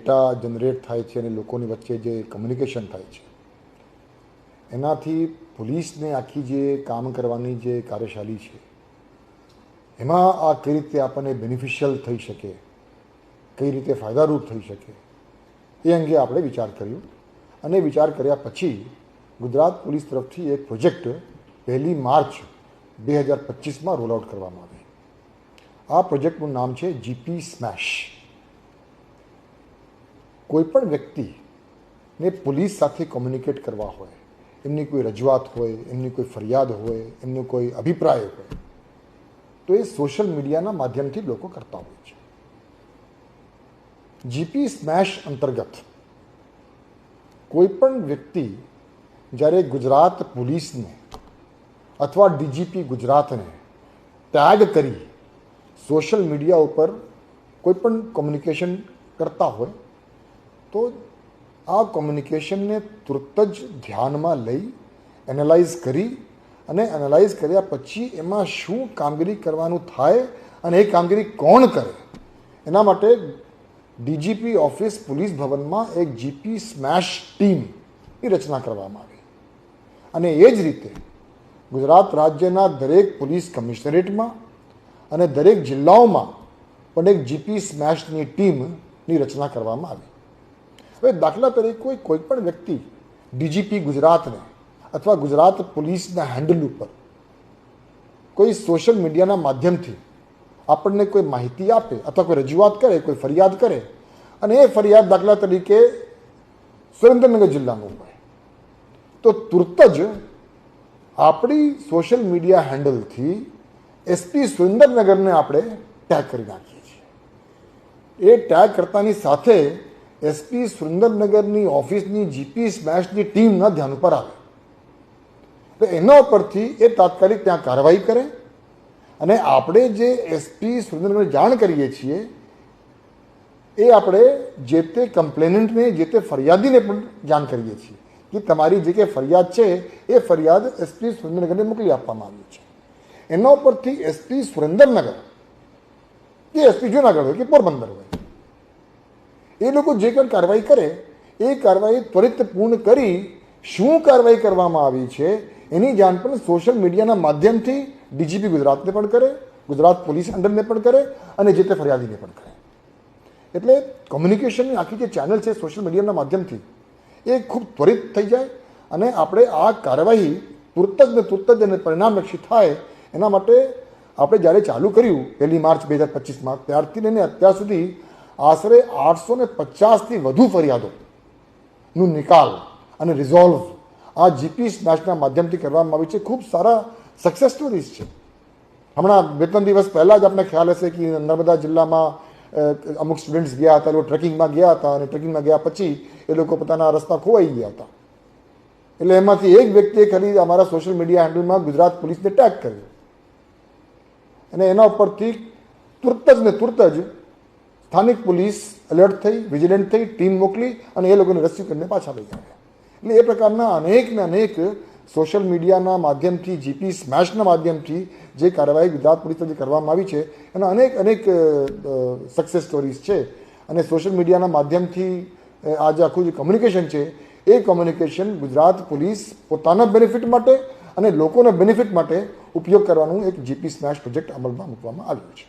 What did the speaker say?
Data generate થાય છે અને લોકોની વચ્ચે જે કમ્યુનિકેશન થાય છે, એનાથી પોલીસને આખી જે કામ કરવાની જે કાર્યશાલી છે એમાં આ કઈ રીતે આપણને બેનિફિશિયલ થઈ શકે, કઈ રીતે ફાયદારૂપ થઈ શકે, એ અંગે આપણે વિચાર કર્યો. અને વિચાર કર્યા પછી ગુજરાત પોલીસ તરફથી એક પ્રોજેક્ટ 1 માર્ચ 2025માં રોલ આઉટ કરવામાં આવે. આ પ્રોજેક્ટનું નામ છે જીપી સ્મેશ. કોઈપણ વ્યક્તિને પોલીસ સાથે કોમ્યુનિકેટ કરવા હોય, એમની કોઈ રજૂઆત હોય, એમની કોઈ ફરિયાદ હોય, એમનો કોઈ અભિપ્રાય હોય, તો એ સોશિયલ મીડિયાના માધ્યમથી લોકો કરતા હોય છે. જીપી સ્મેશ અંતર્ગત કોઈપણ વ્યક્તિ જ્યારે ગુજરાત પોલીસને અથવા ડીજીપી ગુજરાતને ટેગ કરી સોશિયલ મીડિયા ઉપર કોઈપણ કોમ્યુનિકેશન કરતા હોય તો આ કોમ્યુનિકેશનને તુરત જ ધ્યાનમાં લઈ એનાલાઇઝ કરી અને એનાલાઇઝ કર્યા પછી એમાં શું કામગીરી કરવાનું થાય અને એ કામગીરી કોણ કરે, એના માટે ડીજીપી ઓફિસ પોલીસ ભવનમાં એક જીપી સ્મેશ ટીમની રચના કરવામાં આવી. અને એ જ રીતે ગુજરાત રાજ્યના દરેક પોલીસ કમિશનરેટમાં અને દરેક જિલ્લાઓમાં પણ એક જીપી સ્મેશની ટીમની રચના કરવામાં આવી. હવે દાખલા તરીકે કોઈ પણ વ્યક્તિ ડીજીપી ગુજરાતને અથવા ગુજરાત પોલીસના હેન્ડલ ઉપર કોઈ સોશિયલ મીડિયાના માધ્યમથી આપણને કોઈ માહિતી આપે અથવા કોઈ રજૂઆત કરે, કોઈ ફરિયાદ કરે, અને એ ફરિયાદ દાખલા તરીકે સુરેન્દ્રનગર જિલ્લાનું હોય, તો તુરત જ આપણી સોશિયલ મીડિયા હેન્ડલથી એસપી સુરેન્દ્રનગરને આપણે ટેગ કરી નાખીએ છીએ. એ ટેગ કરતાની સાથે એસપી સુરેન્દ્રનગરની ઓફિસની જીપી સ્મેશની ટીમના ધ્યાન ઉપર આવે. તો એના ઉપરથી એ તાત્કાલિક ત્યાં કાર્યવાહી કરે અને આપણે જે એસપી સુરેન્દ્રનગરને જાણ કરીએ છીએ એ આપણે જે તે કમ્પ્લેનન્ટને, જે તે ફરિયાદીને પણ જાણ કરીએ છીએ કે તમારી જે કંઈ ફરિયાદ છે એ ફરિયાદ એસપી સુરેન્દ્રનગરને મોકલી આપવામાં આવી છે. એના ઉપરથી એસપી સુરેન્દ્રનગર કે એસપી જુનાગઢ હોય કે પોરબંદર હોય, એ લોકો જે કંઈ કાર્યવાહી કરે એ કાર્યવાહી ત્વરિત પૂર્ણ કરી શું કાર્યવાહી કરવામાં આવી છે એની જાણ પણ સોશિયલ મીડિયાના માધ્યમથી ડીજીપી ગુજરાતને પણ કરે, ગુજરાત પોલીસ હેન્ડલને પણ કરે અને જે તે ફરિયાદીને પણ કરે. એટલે કોમ્યુનિકેશનની આખી જે ચેનલ છે સોશિયલ મીડિયાના માધ્યમથી એ ખૂબ ત્વરિત થઈ જાય અને આપણે આ કાર્યવાહી તુરત જ અને પરિણામલક્ષી થાય એના માટે આપણે જ્યારે ચાલુ કર્યું 1 માર્ચ 2025માં ત્યારથી લઈને અત્યાર સુધી આશરે 850થી વધુ ફરિયાદોનું નિકાલ અને રિઝોલ્વ આ જીપી સ્મેશના માધ્યમથી કરવામાં આવી છે. ખૂબ સારા સક્સેસ સ્ટોરીઝ છે. હમણાં 2-3 દિવસ પહેલાં જ આપણે ખ્યાલ હશે કે નર્મદા જિલ્લામાં અમુક સ્ટુડન્ટ્સ ગયા હતા, એ લોકો ટ્રેકિંગમાં ગયા હતા અને ટ્રેકિંગમાં ગયા પછી એ લોકો પોતાના રસ્તા ખોવાઈ ગયા હતા. એટલે એમાંથી એક વ્યક્તિએ ખાલી અમારા સોશિયલ મીડિયા હેન્ડલમાં ગુજરાત પોલીસને ટેગ કર્યો અને એના ઉપરથી તુરત જ સ્થાનિક પોલીસ એલર્ટ થઈ, વિજિલન્ટ થઈ, ટીમ મોકલી અને એ લોકોને રેસ્ક્યુ કરીને પાછા લઈ આવ્યા. એટલે એ પ્રકારના અનેક સોશિયલ મીડિયાના માધ્યમથી, જીપી સ્મેશના માધ્યમથી જે કાર્યવાહી ગુજરાત પોલીસ તરફથી કરવામાં આવી છે એના અનેક સક્સેસ સ્ટોરીઝ છે. અને સોશિયલ મીડિયાના માધ્યમથી આ જે આખું જે કોમ્યુનિકેશન છે એ કોમ્યુનિકેશન ગુજરાત પોલીસ પોતાના બેનિફિટ માટે અને લોકોના બેનિફિટ માટે ઉપયોગ કરવાનું એક જીપી સ્મેશ પ્રોજેક્ટ અમલમાં મૂકવામાં આવ્યો છે.